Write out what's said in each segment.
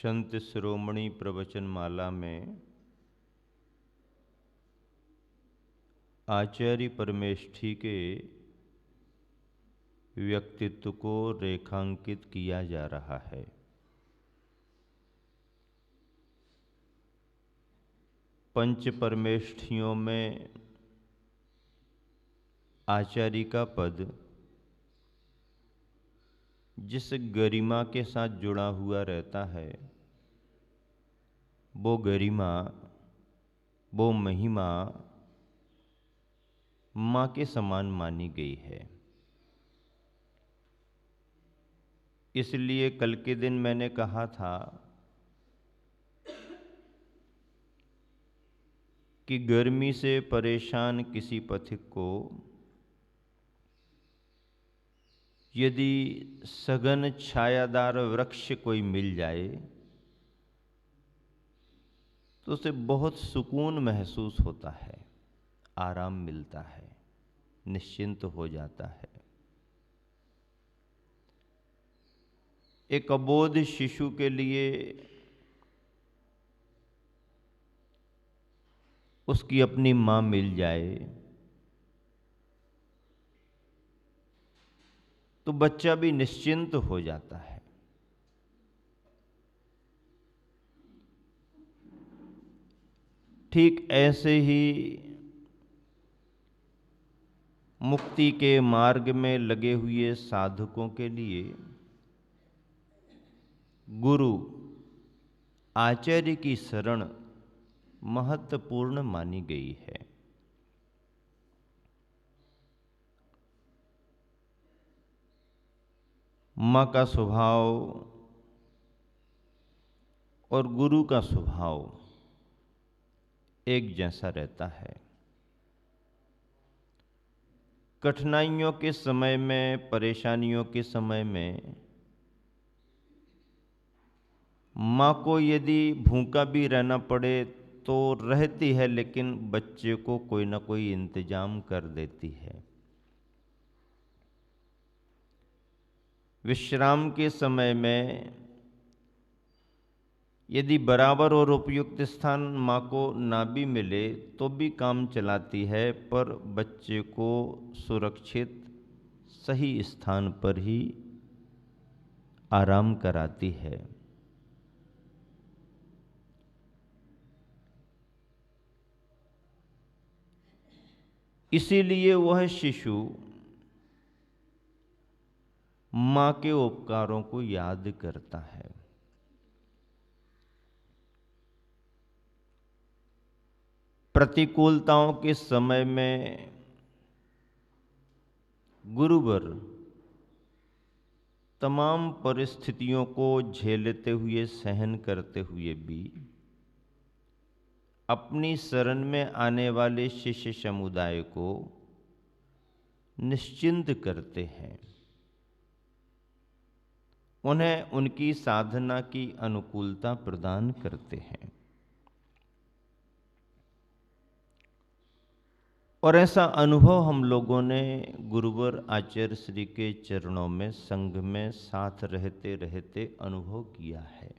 संत शिरोमणि प्रवचनमाला में आचार्य परमेष्ठी के व्यक्तित्व को रेखांकित किया जा रहा है। पंच परमेष्ठियों में आचार्य का पद जिस गरिमा के साथ जुड़ा हुआ रहता है, वो गरिमा, वो महिमा माँ के समान मानी गई है। इसलिए कल के दिन मैंने कहा था कि गर्मी से परेशान किसी पथिक को यदि सघन छायादार वृक्ष कोई मिल जाए तो उसे बहुत सुकून महसूस होता है, आराम मिलता है, निश्चिंत हो जाता है। एक अबोध शिशु के लिए उसकी अपनी माँ मिल जाए तो बच्चा भी निश्चिंत हो जाता है। ठीक ऐसे ही मुक्ति के मार्ग में लगे हुए साधकों के लिए गुरु आचार्य की शरण महत्वपूर्ण मानी गई है। माँ का स्वभाव और गुरु का स्वभाव एक जैसा रहता है। कठिनाइयों के समय में, परेशानियों के समय में माँ को यदि भूखा भी रहना पड़े तो रहती है, लेकिन बच्चे को कोई ना कोई इंतजाम कर देती है। विश्राम के समय में यदि बराबर और उपयुक्त स्थान माँ को ना भी मिले तो भी काम चलाती है, पर बच्चे को सुरक्षित सही स्थान पर ही आराम कराती है। इसीलिए वह शिशु माँ के उपकारों को याद करता है। प्रतिकूलताओं के समय में गुरुवर तमाम परिस्थितियों को झेलते हुए, सहन करते हुए भी अपनी शरण में आने वाले शिष्य समुदाय को निश्चिंत करते हैं, उन्हें उनकी साधना की अनुकूलता प्रदान करते हैं। और ऐसा अनुभव हम लोगों ने गुरुवर आचार्य श्री के चरणों में, संघ में साथ रहते रहते अनुभव किया है।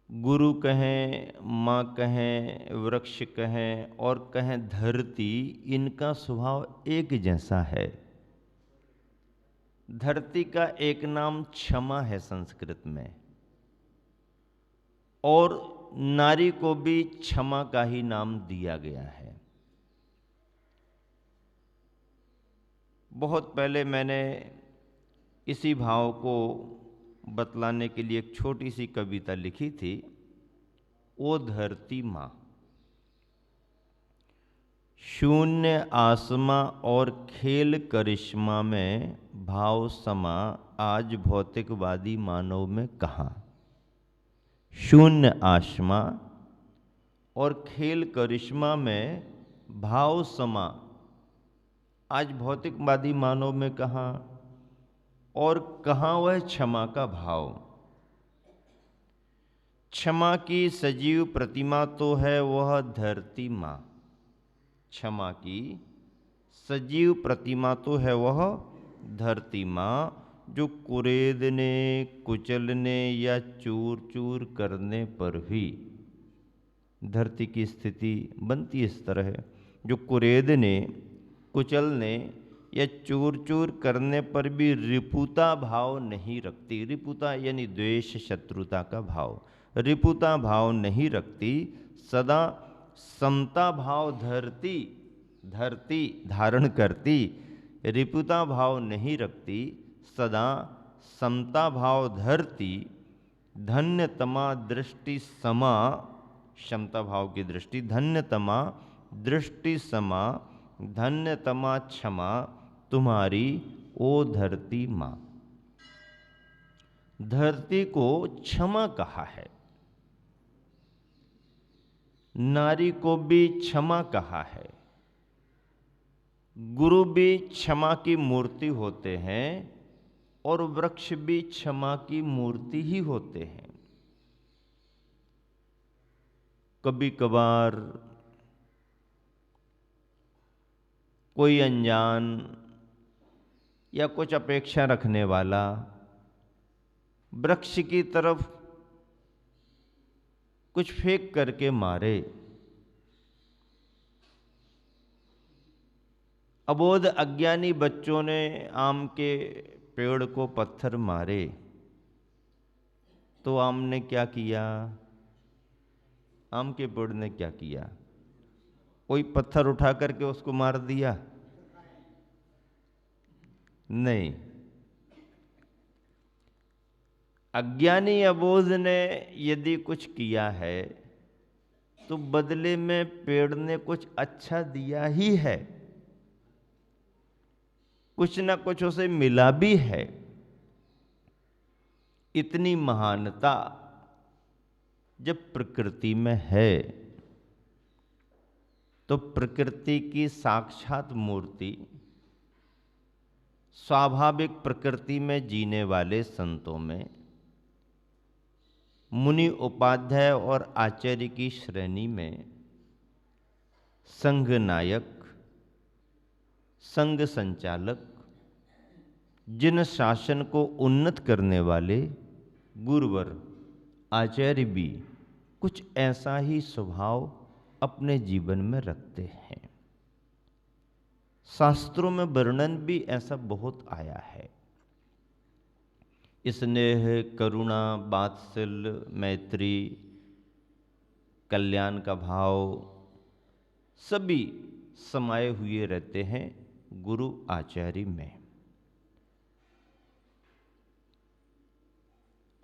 गुरु कहें, माँ कहें, वृक्ष कहें और कहें धरती, इनका स्वभाव एक जैसा है। धरती का एक नाम क्षमा है संस्कृत में, और नारी को भी क्षमा का ही नाम दिया गया है। बहुत पहले मैंने इसी भाव को बतलाने के लिए एक छोटी सी कविता लिखी थी। ओ धरती माँ, शून्य आसमां और खेल करिश्मा में भाव समा आज भौतिकवादी मानव में कहाँ। शून्य आसमां और खेल करिश्मा में भाव समा आज भौतिकवादी मानव में कहाँ, और कहाँ वह क्षमा का भाव। क्षमा की सजीव प्रतिमा तो है वह धरती माँ, क्षमा की सजीव प्रतिमा तो है वह धरती माँ जो कुरेदने, कुचलने या चूर चूर करने पर भी धरती की स्थिति बनती इस तरह है। जो कुरेदने, कुचलने या चूर चूर करने पर भी रिपुता भाव नहीं रखती। रिपुता यानी द्वेष, शत्रुता का भाव। रिपुता भाव नहीं रखती, सदा समता भाव धरती धारण करती। रिपुता भाव नहीं रखती, सदा समता भाव धरती। धन्यतमा दृष्टि समा, क्षमता भाव की दृष्टि, धन्यतमा दृष्टि समा, धन्यतमा क्षमा तुम्हारी ओ धरती माँ। धरती को क्षमा कहा है, नारी को भी क्षमा कहा है। गुरु भी क्षमा की मूर्ति होते हैं और वृक्ष भी क्षमा की मूर्ति ही होते हैं। कभी कभार कोई अनजान या कुछ अपेक्षा रखने वाला वृक्ष की तरफ कुछ फेंक करके मारे, अबोध अज्ञानी बच्चों ने आम के पेड़ को पत्थर मारे, तो आम ने क्या किया? आम के पेड़ ने क्या किया? कोई पत्थर उठा करके उसको मार दिया? नहीं। अज्ञानी अबोध ने यदि कुछ किया है तो बदले में पेड़ ने कुछ अच्छा दिया ही है, कुछ ना कुछ उसे मिला भी है। इतनी महानता जब प्रकृति में है तो प्रकृति की साक्षात मूर्ति, स्वाभाविक प्रकृति में जीने वाले संतों में मुनि, उपाध्याय और आचार्य की श्रेणी में संघ नायक, संघ संचालक, जिन शासन को उन्नत करने वाले गुरुवर, आचार्य भी कुछ ऐसा ही स्वभाव अपने जीवन में रखते हैं। शास्त्रों में वर्णन भी ऐसा बहुत आया है। स्नेह, करुणा, वात्सल्य, मैत्री, कल्याण का भाव सभी समाये हुए रहते हैं गुरु आचार्य में।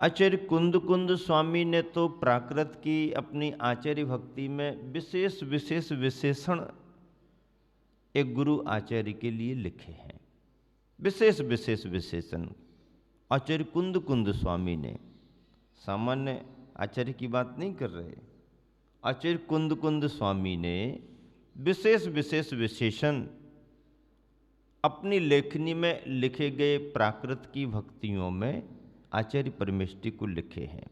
आचार्य कुंद कुंद स्वामी ने तो प्राकृत की अपनी आचार्य भक्ति में विशेष विशेष विशेषण एक गुरु आचार्य के लिए लिखे हैं। विशेष विशेष विशेषण आचार्य कुंद कुंद स्वामी ने, सामान्य आचार्य की बात नहीं कर रहे, आचार्य कुंद कुंद स्वामी ने विशेष विशेष विशेषण अपनी लेखनी में लिखे गए प्राकृत की भक्तियों में आचार्य परमेष्टि को लिखे हैं।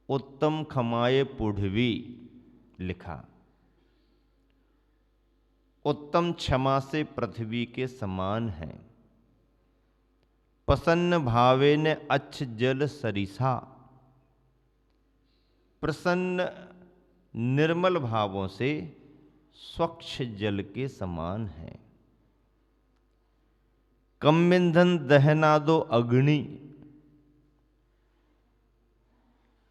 उत्तम खमाए पुढ़वी लिखा, उत्तम क्षमा से पृथ्वी के समान है, प्रसन्न भावे ने अच्छ जल सरिसा, प्रसन्न निर्मल भावों से स्वच्छ जल के समान है। कम ईंधन दहना दो अग्नि,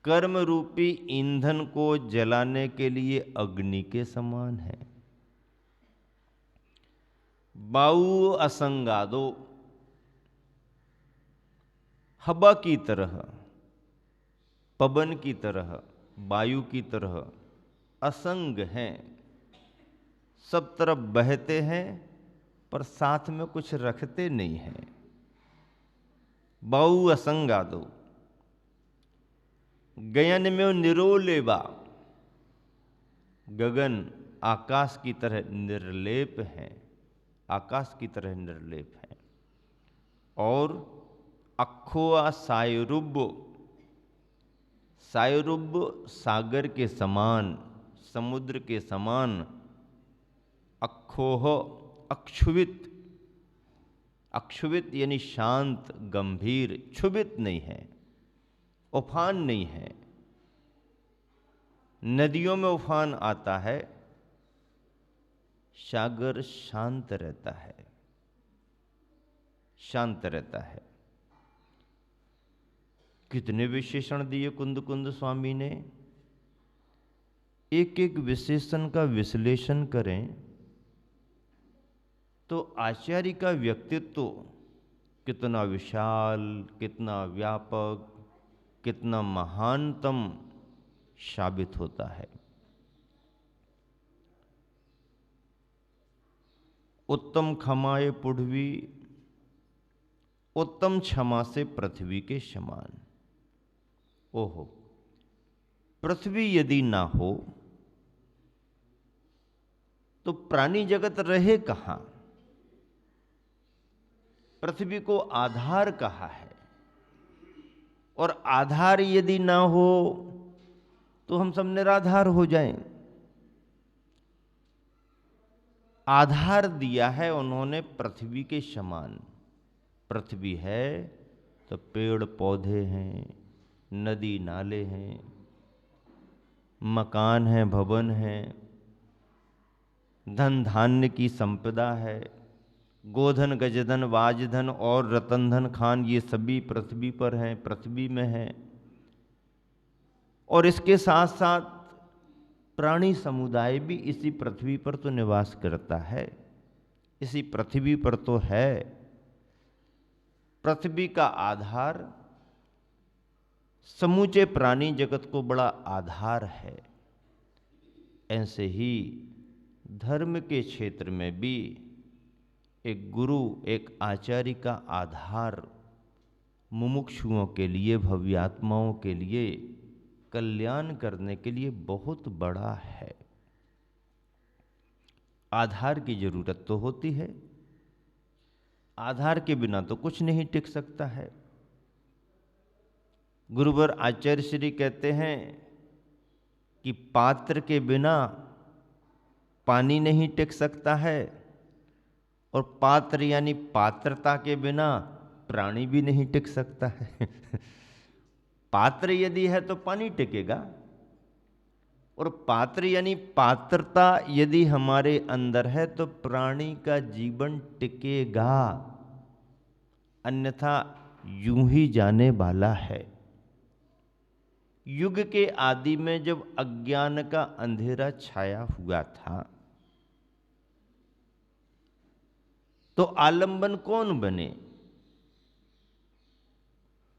कर्म रूपी ईंधन को जलाने के लिए अग्नि के समान है। बाऊ असंगादो, हवा की तरह, पवन की तरह, वायु की तरह असंग हैं, सब तरफ बहते हैं पर साथ में कुछ रखते नहीं हैं। बाऊ असंगादो, गयन में निरोलेबा, गगन आकाश की तरह निर्लेप है, आकाश की तरह निर्लेप है। और अक्षोआ सायरुब, सायरुब सागर के समान, समुद्र के समान। अक्षोह अक्षुवित, अक्षुभित यानी शांत, गंभीर, क्षुभित नहीं है, उफान नहीं है। नदियों में उफान आता है, सागर शांत रहता है, शांत रहता है। कितने विशेषण दिए कुंद कुंद स्वामी ने। एक एक विशेषण का विश्लेषण करें तो आचार्य का व्यक्तित्व कितना विशाल, कितना व्यापक, कितना महानतम साबित होता है। उत्तम क्षमाए पुढ़वी, उत्तम क्षमा से पृथ्वी के समान। ओहो, पृथ्वी यदि ना हो तो प्राणी जगत रहे कहां? पृथ्वी को आधार कहा है, और आधार यदि ना हो तो हम सब निराधार हो जाएं। आधार दिया है उन्होंने पृथ्वी के समान। पृथ्वी है तो पेड़ पौधे हैं, नदी नाले हैं, मकान है, भवन है, धन धान्य की संपदा है, गोधन गजधन वाजधन और रतनधन खान, ये सभी पृथ्वी पर हैं, पृथ्वी में हैं। और इसके साथ साथ प्राणी समुदाय भी इसी पृथ्वी पर तो निवास करता है, इसी पृथ्वी पर तो है। पृथ्वी का आधार समूचे प्राणी जगत को बड़ा आधार है। ऐसे ही धर्म के क्षेत्र में भी एक गुरु, एक आचार्य का आधार मुमुक्षुओं के लिए, भव्यात्माओं के लिए, कल्याण करने के लिए बहुत बड़ा है। आधार की जरूरत तो होती है, आधार के बिना तो कुछ नहीं टिक सकता है। गुरुवर आचार्य श्री कहते हैं कि पात्र के बिना पानी नहीं टिक सकता है, और पात्र यानी पात्रता के बिना प्राणी भी नहीं टिक सकता है। पात्र यदि है तो पानी टिकेगा, और पात्र यानी पात्रता यदि हमारे अंदर है तो प्राणी का जीवन टिकेगा, अन्यथा यूं ही जाने वाला है। युग के आदि में जब अज्ञान का अंधेरा छाया हुआ था तो आलंबन कौन बने?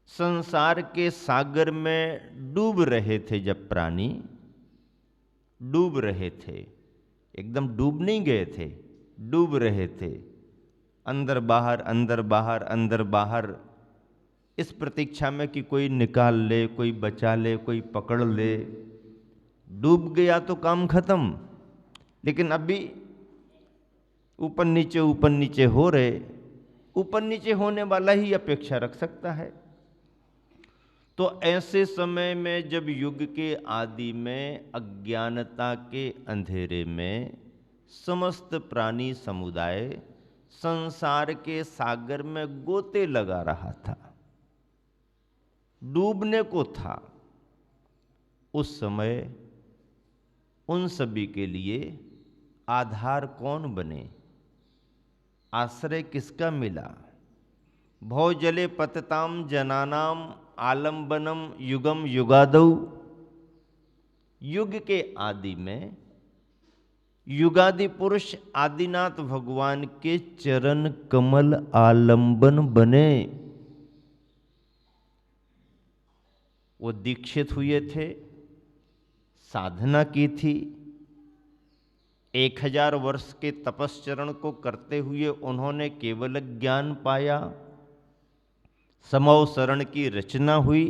संसार के सागर में डूब रहे थे जब प्राणी, डूब रहे थे, एकदम डूब नहीं गए थे, डूब रहे थे, अंदर बाहर, अंदर बाहर, अंदर बाहर, इस प्रतीक्षा में कि कोई निकाल ले, कोई बचा ले, कोई पकड़ ले। डूब गया तो काम खत्म, लेकिन अभी ऊपर नीचे हो रहे, ऊपर नीचे होने वाला ही अपेक्षा रख सकता है। तो ऐसे समय में जब युग के आदि में अज्ञानता के अंधेरे में समस्त प्राणी समुदाय संसार के सागर में गोते लगा रहा था, डूबने को था, उस समय उन सभी के लिए आधार कौन बने? आश्रय किसका मिला? भवजले पतताम जनानाम आलंबनम युगम युगादौ। युग के आदि में युगादि पुरुष आदिनाथ भगवान के चरण कमल आलंबन बने। वो दीक्षित हुए थे, साधना की थी, 1000 वर्ष के तपश्चरण को करते हुए उन्होंने केवल ज्ञान पाया, समौ शरण की रचना हुई,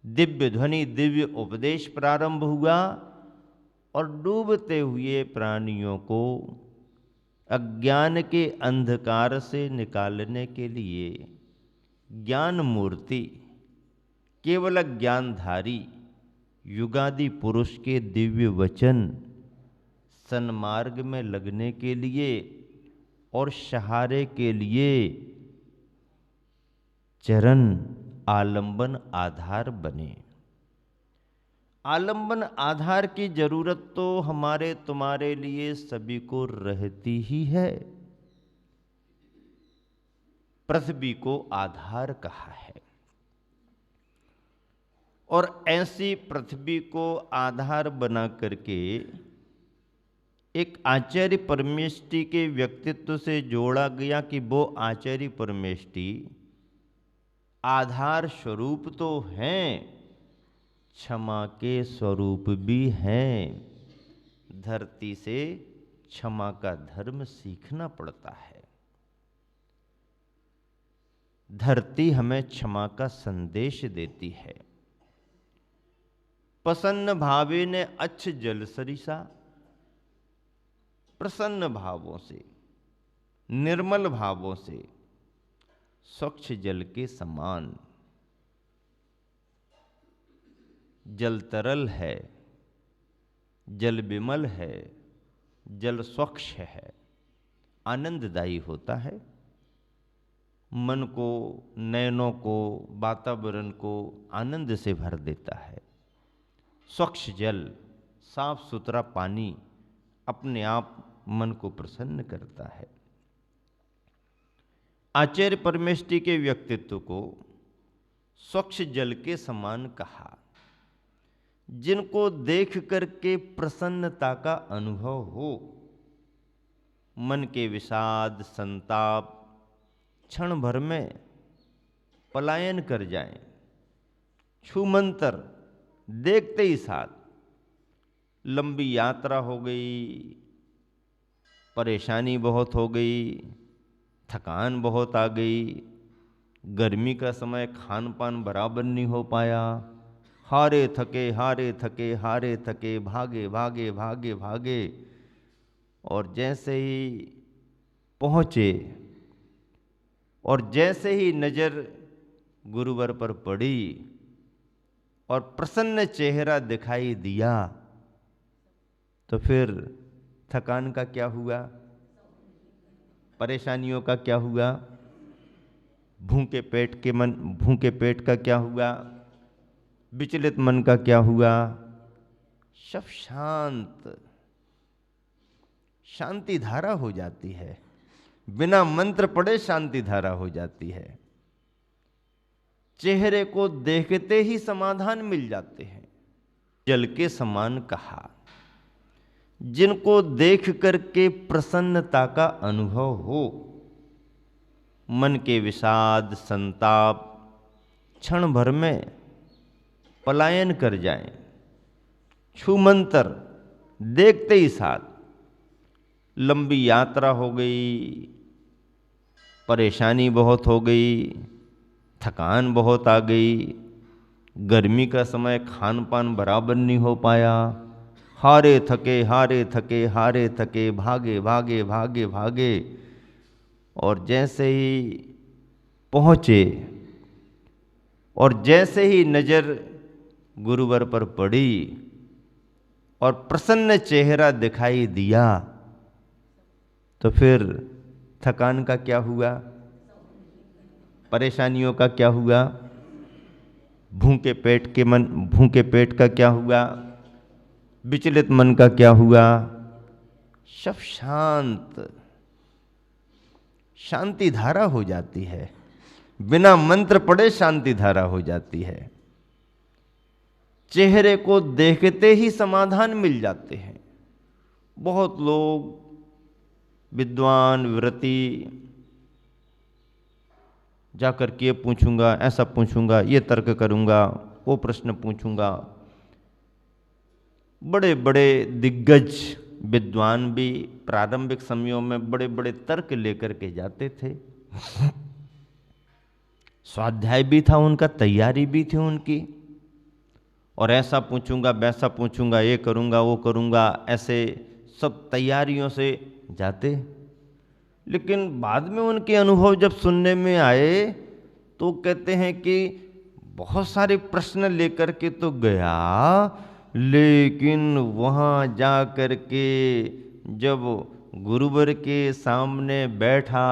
दिव्य ध्वनि, दिव्य उपदेश प्रारंभ हुआ, और डूबते हुए प्राणियों को अज्ञान के अंधकार से निकालने के लिए ज्ञान मूर्ति, केवल ज्ञानधारी युगादि पुरुष के दिव्य वचन सन्मार्ग में लगने के लिए और सहारे के लिए चरण आलंबन आधार बने। आलंबन आधार की जरूरत तो हमारे तुम्हारे लिए सभी को रहती ही है। पृथ्वी को आधार कहा है और ऐसी पृथ्वी को आधार बना करके एक आचार्य परमेष्टि के व्यक्तित्व से जोड़ा गया कि वो आचार्य परमेष्टि आधार स्वरूप तो हैं, क्षमा के स्वरूप भी हैं। धरती से क्षमा का धर्म सीखना पड़ता है। धरती हमें क्षमा का संदेश देती है। प्रसन्न भावे ने अच्छ जल सरिसा, प्रसन्न भावों से, निर्मल भावों से, स्वच्छ जल के समान। जल तरल है, जल विमल है, जल स्वच्छ है, आनंददायी होता है। मन को, नयनों को, वातावरण को आनंद से भर देता है। स्वच्छ जल, साफ सुथरा पानी अपने आप मन को प्रसन्न करता है। आचार्य परमेष्टि के व्यक्तित्व को स्वच्छ जल के समान कहा, जिनको देख करके प्रसन्नता का अनुभव हो, मन के विषाद संताप क्षण भर में पलायन कर जाएं। छूमंतर देखते ही साथ लंबी यात्रा हो गई, परेशानी बहुत हो गई, थकान बहुत आ गई, गर्मी का समय खान पान बराबर नहीं हो पाया, हारे थके हारे थके हारे थके, भागे भागे भागे भागे, और जैसे ही पहुँचे और जैसे ही नज़र गुरुवर पर पड़ी और प्रसन्न चेहरा दिखाई दिया, तो फिर थकान का क्या हुआ, परेशानियों का क्या हुआ, भूखे पेट का क्या हुआ, विचलित मन का क्या हुआ, सब शांति धारा हो जाती है। बिना मंत्र पढ़े शांति धारा हो जाती है। चेहरे को देखते ही समाधान मिल जाते हैं। जल के समान कहा, जिनको देख करके प्रसन्नता का अनुभव हो, मन के विषाद संताप क्षण भर में पलायन कर जाएं। छूमंतर देखते ही साथ लंबी यात्रा हो गई, परेशानी बहुत हो गई, थकान बहुत आ गई, गर्मी का समय खान पान बराबर नहीं हो पाया, हारे थके हारे थके हारे थके, भागे भागे भागे भागे, और जैसे ही पहुँचे और जैसे ही नज़र गुरुवर पर पड़ी और प्रसन्न चेहरा दिखाई दिया, तो फिर थकान का क्या हुआ, परेशानियों का क्या हुआ, भूखे पेट का क्या हुआ, विचलित मन का क्या हुआ, सब शांति धारा हो जाती है। बिना मंत्र पढ़े शांति धारा हो जाती है। चेहरे को देखते ही समाधान मिल जाते हैं। बहुत लोग विद्वान व्रती जाकर के पूछूंगा, ऐसा पूछूंगा, ये तर्क करूंगा, वो प्रश्न पूछूंगा। बड़े बड़े दिग्गज विद्वान भी प्रारंभिक समयों में बड़े बड़े तर्क लेकर के जाते थे। स्वाध्याय भी था उनका, तैयारी भी थी उनकी, और ऐसा पूछूंगा वैसा पूछूंगा, ये करूंगा वो करूंगा, ऐसे सब तैयारियों से जाते। लेकिन बाद में उनके अनुभव जब सुनने में आए तो कहते हैं कि बहुत सारे प्रश्न लेकर के तो गया, लेकिन वहाँ जा कर के जब गुरुवर के सामने बैठा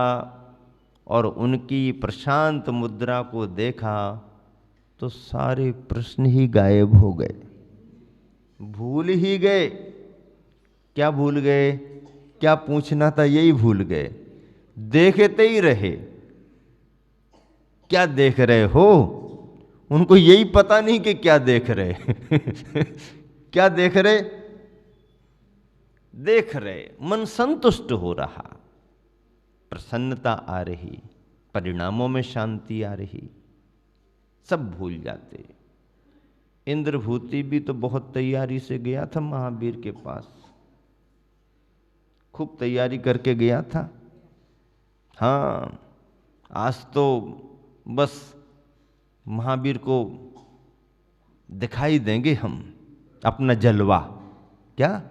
और उनकी प्रशांत मुद्रा को देखा तो सारे प्रश्न ही गायब हो गए, भूल ही गए। क्या भूल गए? क्या पूछना था यही भूल गए, देखते ही रहे। क्या देख रहे हो? उनको यही पता नहीं कि क्या देख रहे क्या देख रहे? देख रहे, मन संतुष्ट हो रहा, प्रसन्नता आ रही, परिणामों में शांति आ रही, सब भूल जाते। इंद्रभूति भी तो बहुत तैयारी से गया था महावीर के पास, खूब तैयारी करके गया था। हाँ, आज तो बस महावीर को दिखाई देंगे हम, अपना जलवा। क्या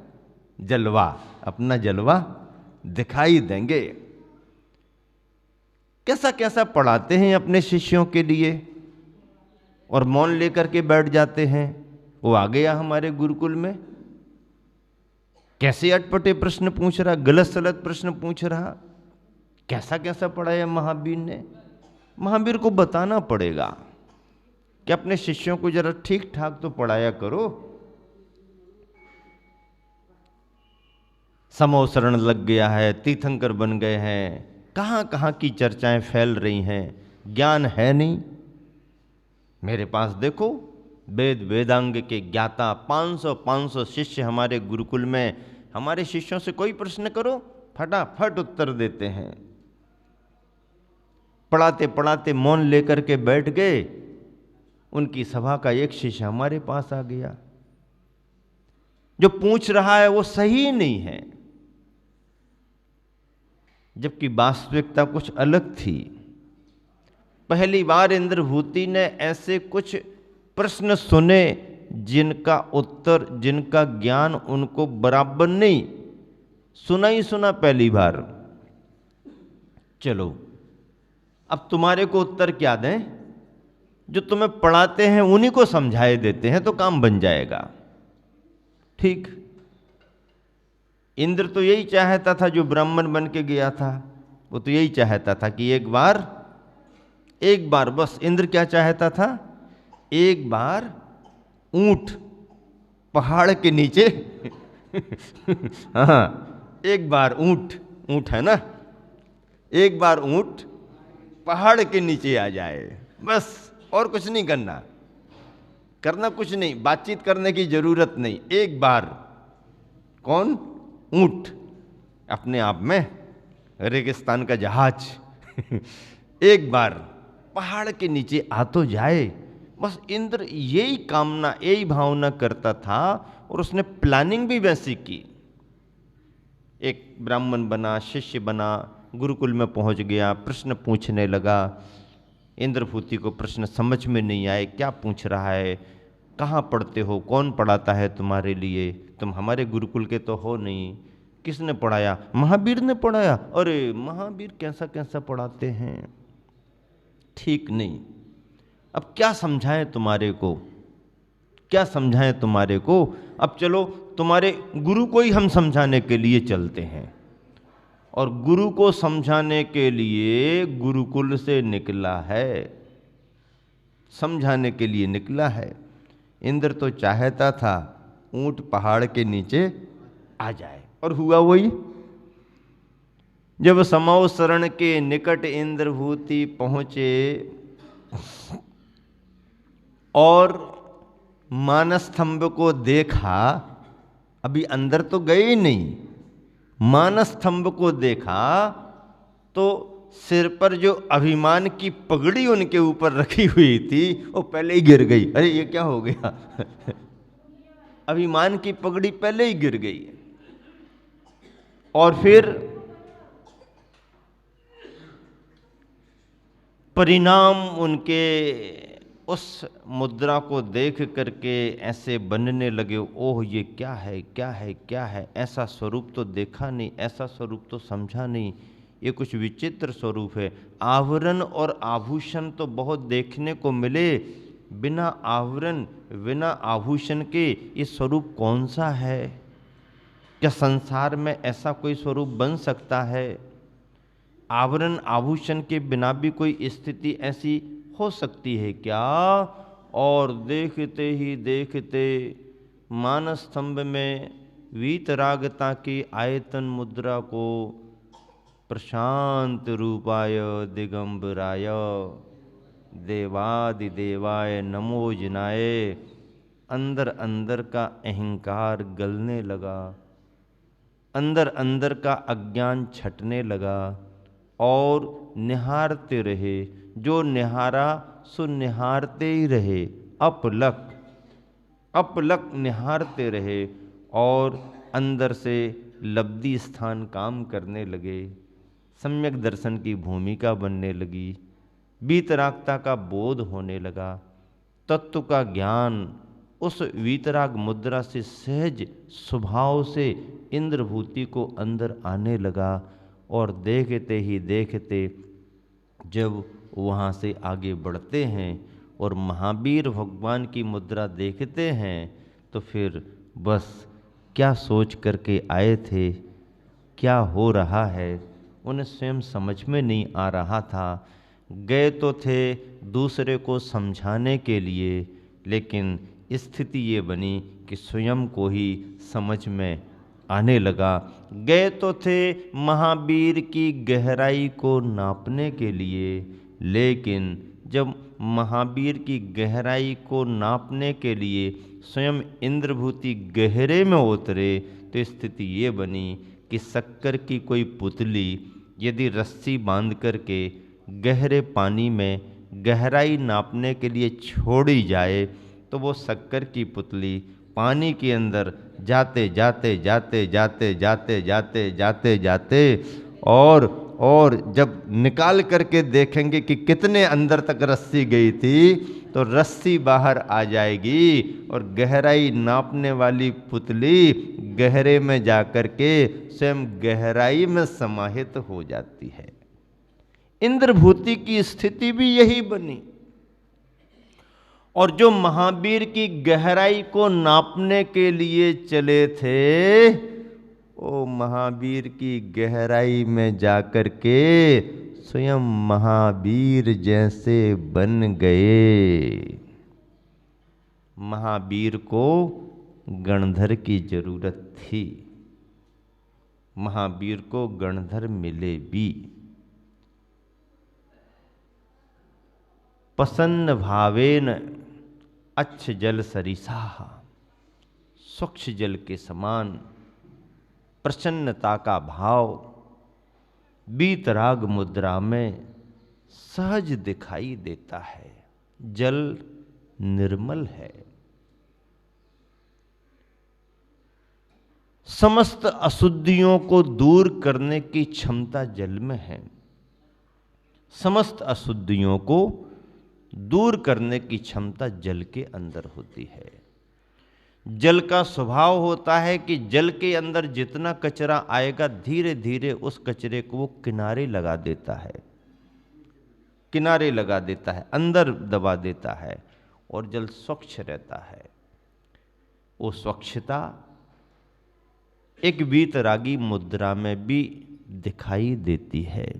जलवा? अपना जलवा दिखाई देंगे। कैसा कैसा पढ़ाते हैं अपने शिष्यों के लिए, और मौन लेकर के बैठ जाते हैं। वो आ गया हमारे गुरुकुल में, कैसे अटपटे प्रश्न पूछ रहा, गलत सलत प्रश्न पूछ रहा। कैसा कैसा पढ़ाया महावीर ने। महावीर को बताना पड़ेगा कि अपने शिष्यों को जरा ठीक ठाक तो पढ़ाया करो। समोसरण लग गया है, तीर्थंकर बन गए हैं, कहाँ कहाँ की चर्चाएं फैल रही हैं, ज्ञान है नहीं। मेरे पास देखो, वेद वेदांग के ज्ञाता 500 शिष्य हमारे गुरुकुल में। हमारे शिष्यों से कोई प्रश्न करो, फटाफट उत्तर देते हैं। पढ़ाते पढ़ाते मौन लेकर के बैठ गए, उनकी सभा का एक शिष्य हमारे पास आ गया। जो पूछ रहा है वो सही नहीं है, जबकि वास्तविकता कुछ अलग थी। पहली बार इंद्रभूति ने ऐसे कुछ प्रश्न सुने जिनका उत्तर, जिनका ज्ञान उनको बराबर नहीं, सुना ही सुना पहली बार। चलो अब तुम्हारे को उत्तर क्या दें? जो तुम्हें पढ़ाते हैं उन्हीं को समझाए देते हैं तो काम बन जाएगा। ठीक, इंद्र तो यही चाहता था, जो ब्राह्मण बन के गया था वो तो यही चाहता था कि एक बार बस। इंद्र क्या चाहता था? एक बार ऊंट पहाड़ के नीचे हाँ, एक बार ऊंट है ना, एक बार ऊंट पहाड़ के नीचे आ जाए, बस। और कुछ नहीं करना कुछ नहीं, बातचीत करने की जरूरत नहीं। एक बार कौन? ऊंट, अपने आप में रेगिस्तान का जहाज एक बार पहाड़ के नीचे आ तो जाए, बस। इंद्र यही कामना, यही भावना करता था, और उसने प्लानिंग भी वैसी की। एक ब्राह्मण बना, शिष्य बना, गुरुकुल में पहुंच गया, प्रश्न पूछने लगा। इंद्रभूति को प्रश्न समझ में नहीं आए, क्या पूछ रहा है, कहाँ पढ़ते हो, कौन पढ़ाता है तुम्हारे लिए, तुम हमारे गुरुकुल के तो हो नहीं। किसने पढ़ाया? महावीर ने पढ़ाया। अरे महावीर कैसा कैसा पढ़ाते हैं, ठीक नहीं। अब क्या समझाएं तुम्हारे को, क्या समझाएं तुम्हारे को? अब चलो तुम्हारे गुरु को ही हम समझाने के लिए चलते हैं, और गुरु को समझाने के लिए गुरुकुल से निकला है, समझाने के लिए निकला है। इंद्र तो चाहता था ऊंट पहाड़ के नीचे आ जाए, और हुआ वही। जब समौसरण के निकट इंद्रभूति पहुंचे और मानस्तंभ को देखा, अभी अंदर तो गए ही नहीं, मानस्तंभ को देखा तो सिर पर जो अभिमान की पगड़ी उनके ऊपर रखी हुई थी वो पहले ही गिर गई। अरे ये क्या हो गया अभिमान की पगड़ी पहले ही गिर गई। और फिर परिणाम उनके उस मुद्रा को देख करके ऐसे बनने लगे, ओह ये क्या है, क्या है, क्या है, ऐसा स्वरूप तो देखा नहीं, ऐसा स्वरूप तो समझा नहीं, ये कुछ विचित्र स्वरूप है। आवरण और आभूषण तो बहुत देखने को मिले, बिना आवरण बिना आभूषण के ये स्वरूप कौन सा है? क्या संसार में ऐसा कोई स्वरूप बन सकता है? आवरण आभूषण के बिना भी कोई स्थिति ऐसी हो सकती है क्या? और देखते ही देखते मानस स्तंभ में वीतरागता की आयतन मुद्रा को प्रशांत रूपाय दिगंबराय देवादिदेवाय नमो जिनाय अंदर अंदर का अहंकार गलने लगा, अंदर अंदर का अज्ञान छटने लगा और निहारते रहे। जो निहारा सो निहारते ही रहे, अपलक अपलक निहारते रहे और अंदर से लब्धि स्थान काम करने लगे। सम्यक दर्शन की भूमिका बनने लगी, वीतरागता का बोध होने लगा, तत्व का ज्ञान उस वीतराग मुद्रा से सहज स्वभाव से इंद्रभूति को अंदर आने लगा। और देखते ही देखते जब वहाँ से आगे बढ़ते हैं और महावीर भगवान की मुद्रा देखते हैं तो फिर बस क्या सोच करके आए थे, क्या हो रहा है, उन्हें स्वयं समझ में नहीं आ रहा था। गए तो थे दूसरे को समझाने के लिए, लेकिन स्थिति ये बनी कि स्वयं को ही समझ में आने लगा। गए तो थे महावीर की गहराई को नापने के लिए, लेकिन जब महावीर की गहराई को नापने के लिए स्वयं इंद्रभूति गहरे में उतरे तो स्थिति ये बनी कि शक्कर की कोई पुतली यदि रस्सी बांध करके गहरे पानी में गहराई नापने के लिए छोड़ी जाए तो वो शक्कर की पुतली पानी के अंदर जाते जाते जाते जाते जाते जाते जाते जाते और जब निकाल करके देखेंगे कि कितने अंदर तक रस्सी गई थी तो रस्सी बाहर आ जाएगी और गहराई नापने वाली पुतली गहरे में जाकर के स्वयं गहराई में समाहित हो जाती है। इंद्रभूति की स्थिति भी यही बनी। और जो महावीर की गहराई को नापने के लिए चले थे वो महावीर की गहराई में जाकर के स्वयं महावीर जैसे बन गए। महावीर को गणधर की जरूरत थी, महावीर को गणधर मिले भी। प्रसन्न भावेन अच्छ जल सरिसा, स्वच्छ जल के समान प्रसन्नता का भाव वीतराग मुद्रा में सहज दिखाई देता है। जल निर्मल है, समस्त अशुद्धियों को दूर करने की क्षमता जल में है। समस्त अशुद्धियों को दूर करने की क्षमता जल के अंदर होती है। जल का स्वभाव होता है कि जल के अंदर जितना कचरा आएगा धीरे धीरे उस कचरे को वो किनारे लगा देता है, किनारे लगा देता है, अंदर दबा देता है और जल स्वच्छ रहता है। वो स्वच्छता एक वीतरागी मुद्रा में भी दिखाई देती है।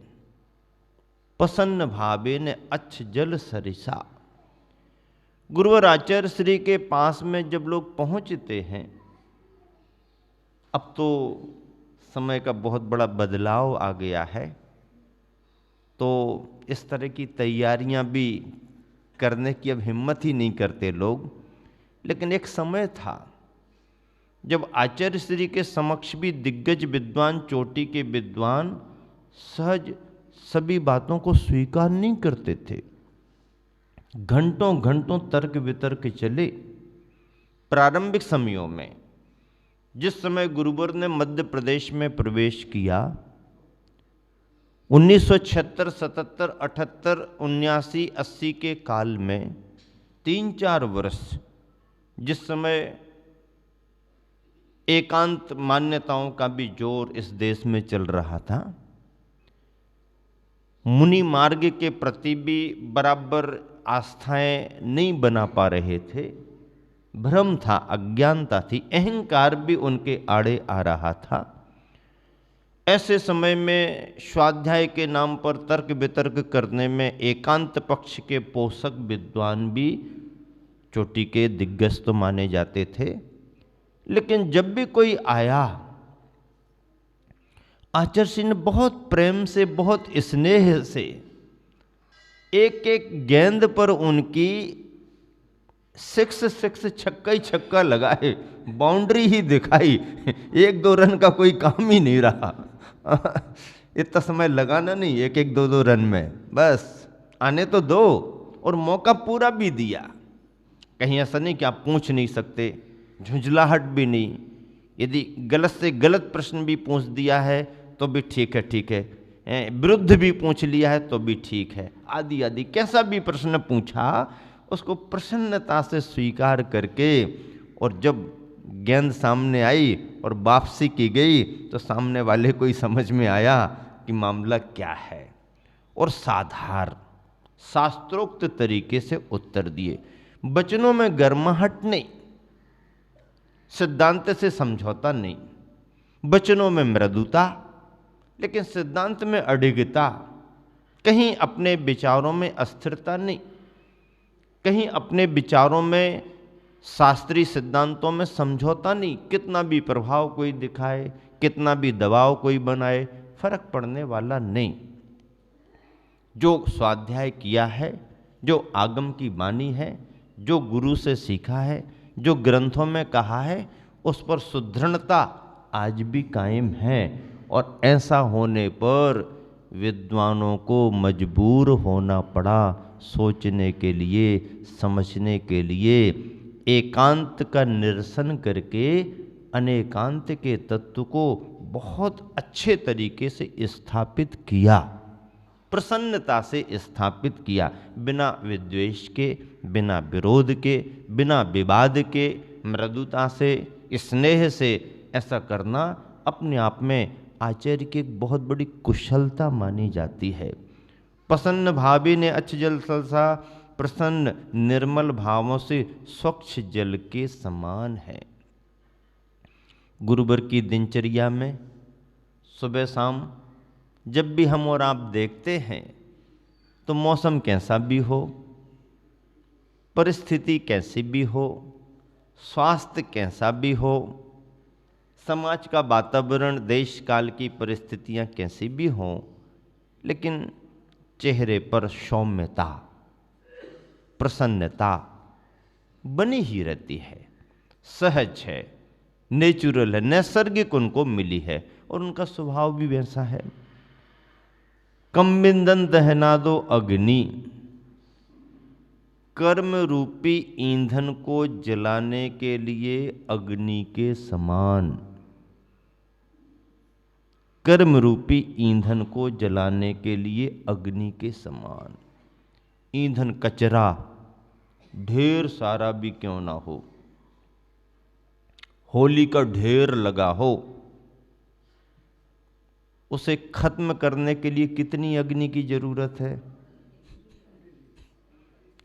प्रसन्न भावेन अच्छ जल सरिसा। गुरुवर आचार्य श्री के पास में जब लोग पहुंचते हैं, अब तो समय का बहुत बड़ा बदलाव आ गया है, तो इस तरह की तैयारियां भी करने की अब हिम्मत ही नहीं करते लोग। लेकिन एक समय था जब आचार्य श्री के समक्ष भी दिग्गज विद्वान, चोटी के विद्वान सहज सभी बातों को स्वीकार नहीं करते थे। घंटों घंटों तर्क वितर्क चले। प्रारंभिक समयों में जिस समय गुरुवर ने मध्य प्रदेश में प्रवेश किया 1976, 77, 78, 79, 80 के काल में 3-4 वर्ष जिस समय एकांत मान्यताओं का भी जोर इस देश में चल रहा था, मुनि मार्ग के प्रति भी बराबर आस्थाएं नहीं बना पा रहे थे, भ्रम था, अज्ञानता थी, अहंकार भी उनके आड़े आ रहा था। ऐसे समय में स्वाध्याय के नाम पर तर्क वितर्क करने में एकांत पक्ष के पोषक विद्वान भी चोटी के दिग्गज तो माने जाते थे, लेकिन जब भी कोई आया, आचार्य श्री ने बहुत प्रेम से, बहुत स्नेह से एक एक गेंद पर उनकी 6 छक्का ही छक्का लगाए, बाउंड्री ही दिखाई। 1-2 रन का कोई काम ही नहीं रहा। इतना समय लगाना नहीं, 1-1, 2-2 रन में, बस आने तो दो, और मौका पूरा भी दिया। कहीं ऐसा नहीं कि आप पूछ नहीं सकते, झुंझलाहट भी नहीं। यदि गलत से गलत प्रश्न भी पूछ दिया है तो भी ठीक है, ठीक है, विरुद्ध भी पूछ लिया है तो भी ठीक है, आदि आदि कैसा भी प्रश्न पूछा उसको प्रसन्नता से स्वीकार करके, और जब गेंद सामने आई और वापसी की गई तो सामने वाले को ही समझ में आया कि मामला क्या है, और साधारण शास्त्रोक्त तरीके से उत्तर दिए। वचनों में गर्माहट नहीं, सिद्धांत से समझौता नहीं, वचनों में मृदुता लेकिन सिद्धांत में अडिगता, कहीं अपने विचारों में अस्थिरता नहीं, कहीं अपने विचारों में शास्त्रीय सिद्धांतों में समझौता नहीं। कितना भी प्रभाव कोई दिखाए, कितना भी दबाव कोई बनाए, फर्क पड़ने वाला नहीं। जो स्वाध्याय किया है, जो आगम की वाणी है, जो गुरु से सीखा है, जो ग्रंथों में कहा है, उस पर सुदृढ़ता आज भी कायम है। और ऐसा होने पर विद्वानों को मजबूर होना पड़ा सोचने के लिए, समझने के लिए, एकांत का निरसन करके अनेकांत के तत्व को बहुत अच्छे तरीके से स्थापित किया, प्रसन्नता से स्थापित किया, बिना विद्वेष के, बिना विरोध के, बिना विवाद के, मृदुता से, स्नेह से। ऐसा करना अपने आप में आचार्य की एक बहुत बड़ी कुशलता मानी जाती है। प्रसन्न भावी ने अच्छ जल सलसा, प्रसन्न निर्मल भावों से स्वच्छ जल के समान है। गुरुवर की दिनचर्या में सुबह शाम जब भी हम और आप देखते हैं तो मौसम कैसा भी हो, परिस्थिति कैसी भी हो, स्वास्थ्य कैसा भी हो, समाज का वातावरण, देश काल की परिस्थितियां कैसी भी हों, लेकिन चेहरे पर सौम्यता, प्रसन्नता बनी ही रहती है, सहज है, नेचुरल है, नैसर्गिक उनको मिली है, और उनका स्वभाव भी वैसा है। कम बिंदन दहना दो अग्नि, कर्म रूपी ईंधन को जलाने के लिए अग्नि के समान, कर्म रूपी ईंधन को जलाने के लिए अग्नि के समान। ईंधन कचरा ढेर सारा भी क्यों ना हो, होली का ढेर लगा हो, उसे खत्म करने के लिए कितनी अग्नि की जरूरत है?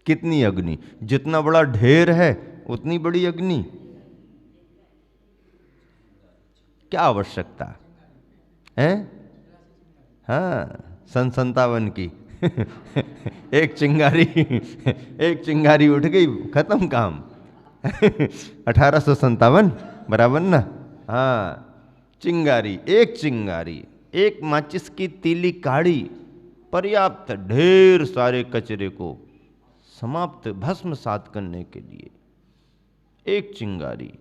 कितनी अग्नि? जितना बड़ा ढेर है उतनी बड़ी अग्नि। क्या आवश्यकता है? हाँ, सन 57 की एक चिंगारी उठ गई, खत्म काम। 1857 बराबर ना? हाँ, चिंगारी, एक माचिस की तीली काढ़ी पर्याप्त ढेर सारे कचरे को समाप्त, भस्म सात करने के लिए एक चिंगारी।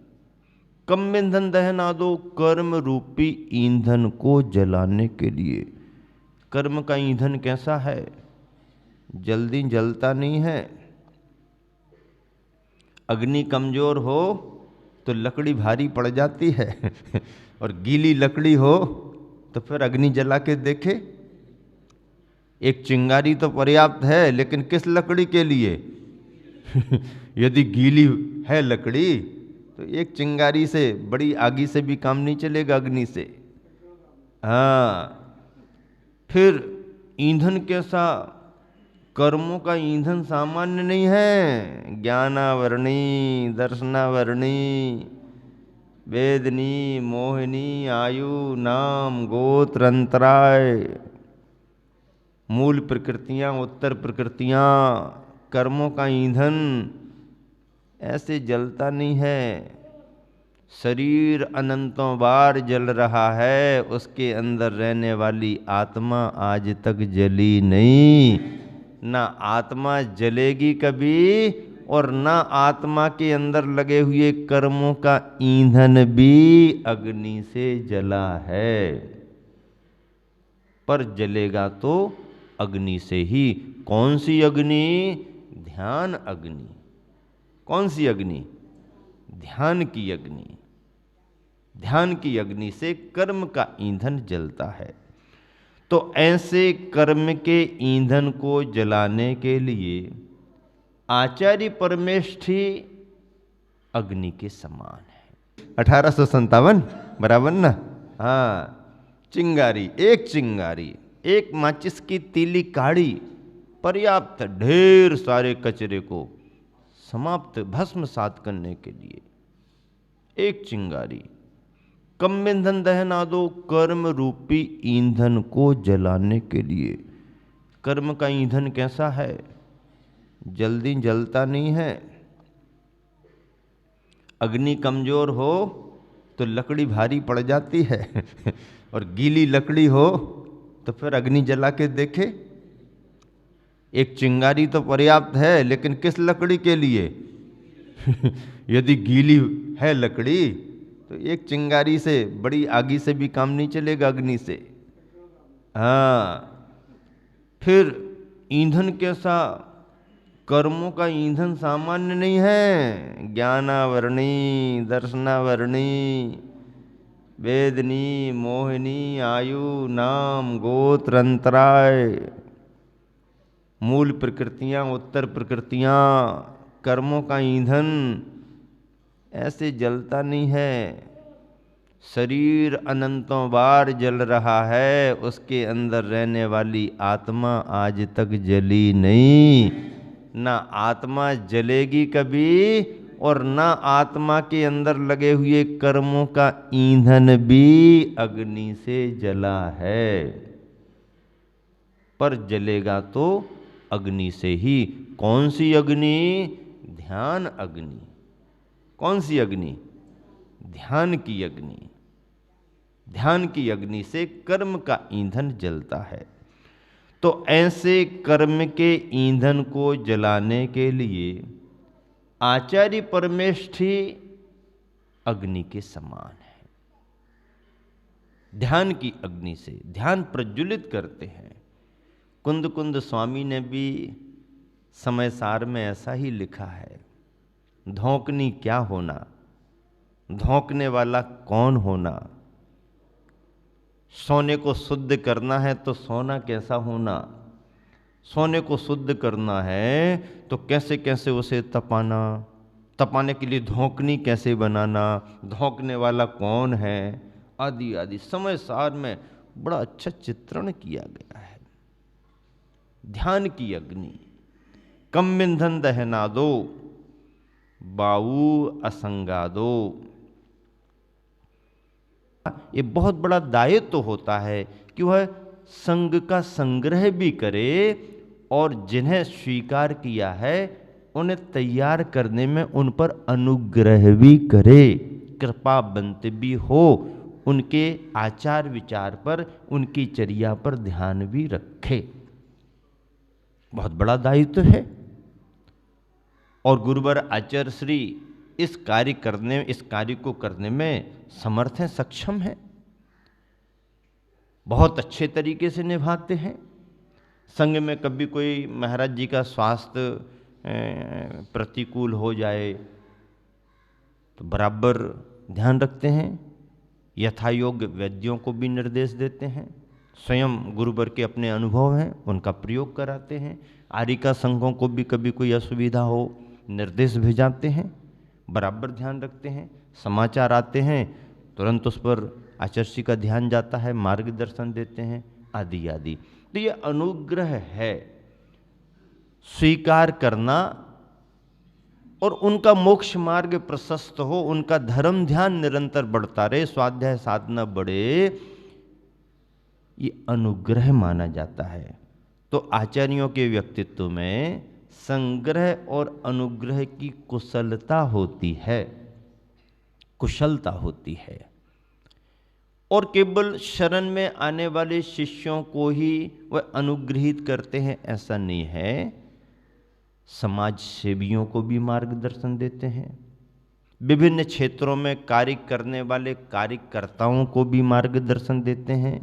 कम ईंधन दहना दो, कर्म रूपी ईंधन को जलाने के लिए। कर्म का ईंधन कैसा है? जल्दी जलता नहीं है। अग्नि कमजोर हो तो लकड़ी भारी पड़ जाती है और गीली लकड़ी हो तो फिर अग्नि जला के देखे। एक चिंगारी तो पर्याप्त है, लेकिन किस लकड़ी के लिए? यदि गीली है लकड़ी तो एक चिंगारी से, बड़ी आगी से भी काम नहीं चलेगा, अग्नि से। हाँ, फिर ईंधन कैसा? कर्मों का ईंधन सामान्य नहीं है। ज्ञानावरणी, दर्शनावरणी, वेदनी, मोहिनी, आयु, नाम, गोत्र, अंतराय, मूल प्रकृतियां, उत्तर प्रकृतियां, कर्मों का ईंधन ऐसे जलता नहीं है। शरीर अनंतों बार जल रहा है, उसके अंदर रहने वाली आत्मा आज तक जली नहीं। ना आत्मा जलेगी कभी, और ना आत्मा के अंदर लगे हुए कर्मों का ईंधन भी अग्नि से जला है। पर जलेगा तो अग्नि से ही। कौन सी अग्नि? ध्यान अग्नि। कौन सी अग्नि? ध्यान की अग्नि। ध्यान की अग्नि से कर्म का ईंधन जलता है। तो ऐसे कर्म के ईंधन को जलाने के लिए आचार्य परमेष्ठी अग्नि के समान है। 1857 बराबर ना? हाँ, चिंगारी, एक चिंगारी, एक माचिस की तीली काढ़ी पर्याप्त ढेर सारे कचरे को समाप्त भस्म सात करने के लिए। एक चिंगारी। कम ईंधन दहना दो, कर्म रूपी ईंधन को जलाने के लिए। कर्म का ईंधन कैसा है? जल्दी जलता नहीं है। अग्नि कमजोर हो तो लकड़ी भारी पड़ जाती है और गीली लकड़ी हो तो फिर अग्नि जला के देखे। एक चिंगारी तो पर्याप्त है, लेकिन किस लकड़ी के लिए? यदि गीली है लकड़ी तो एक चिंगारी से, बड़ी आगी से भी काम नहीं चलेगा, अग्नि से। हाँ, फिर ईंधन कैसा? कर्मों का ईंधन सामान्य नहीं है। ज्ञानावरणी, दर्शनावरणी, वेदनी, मोहिनी, आयु, नाम, गोत्र, अंतराय, मूल प्रकृतियां, उत्तर प्रकृतियां, कर्मों का ईंधन ऐसे जलता नहीं है। शरीर अनंतों बार जल रहा है, उसके अंदर रहने वाली आत्मा आज तक जली नहीं। ना आत्मा जलेगी कभी, और ना आत्मा के अंदर लगे हुए कर्मों का ईंधन भी अग्नि से जला है। पर जलेगा तो अग्नि से ही। कौन सी अग्नि? ध्यान अग्नि। कौन सी अग्नि? ध्यान की अग्नि। ध्यान की अग्नि से कर्म का ईंधन जलता है। तो ऐसे कर्म के ईंधन को जलाने के लिए आचार्य परमेष्ठी अग्नि के समान है। ध्यान की अग्नि से ध्यान प्रज्वलित करते हैं। कुंद कुंद स्वामी ने भी समय सार में ऐसा ही लिखा है। धोंकनी क्या होना, धोंकने वाला कौन होना। सोने को शुद्ध करना है तो सोना कैसा होना। सोने को शुद्ध करना है तो कैसे कैसे उसे तपाना, तपाने के लिए धोंकनी कैसे बनाना, धोंकने वाला कौन है, आदि आदि समय सार में बड़ा अच्छा चित्रण किया गया है। ध्यान की अग्नि। कम ईंधन दहना दो, बाऊ असंगा दो। ये बहुत बड़ा दायित्व तो होता है कि वह संग का संग्रह भी करे और जिन्हें स्वीकार किया है उन्हें तैयार करने में उन पर अनुग्रह भी करे, कृपावंत भी हो, उनके आचार विचार पर, उनकी चर्या पर ध्यान भी रखे। बहुत बड़ा दायित्व है। और गुरुवर आचार्य श्री इस कार्य को करने में समर्थ हैं, सक्षम हैं, बहुत अच्छे तरीके से निभाते हैं। संग में कभी कोई महाराज जी का स्वास्थ्य प्रतिकूल हो जाए तो बराबर ध्यान रखते हैं। यथायोग्य वैद्यों को भी निर्देश देते हैं। स्वयं गुरुवर के अपने अनुभव हैं, उनका प्रयोग कराते हैं। आरिका संघों को भी कभी कोई असुविधा हो निर्देश भेजाते हैं, बराबर ध्यान रखते हैं। समाचार आते हैं तुरंत उस पर आचार्य जी का ध्यान जाता है, मार्गदर्शन देते हैं, आदि आदि। तो ये अनुग्रह है। स्वीकार करना और उनका मोक्ष मार्ग प्रशस्त हो, उनका धर्म ध्यान निरंतर बढ़ता रहे, स्वाध्याय साधना बढ़े, ये अनुग्रह माना जाता है। तो आचार्यों के व्यक्तित्व में संग्रह और अनुग्रह की कुशलता होती है, कुशलता होती है। और केवल शरण में आने वाले शिष्यों को ही वह अनुग्रहित करते हैं ऐसा नहीं है, समाज सेवियों को भी मार्गदर्शन देते हैं, विभिन्न क्षेत्रों में कार्य करने वाले कार्यकर्ताओं को भी मार्गदर्शन देते हैं,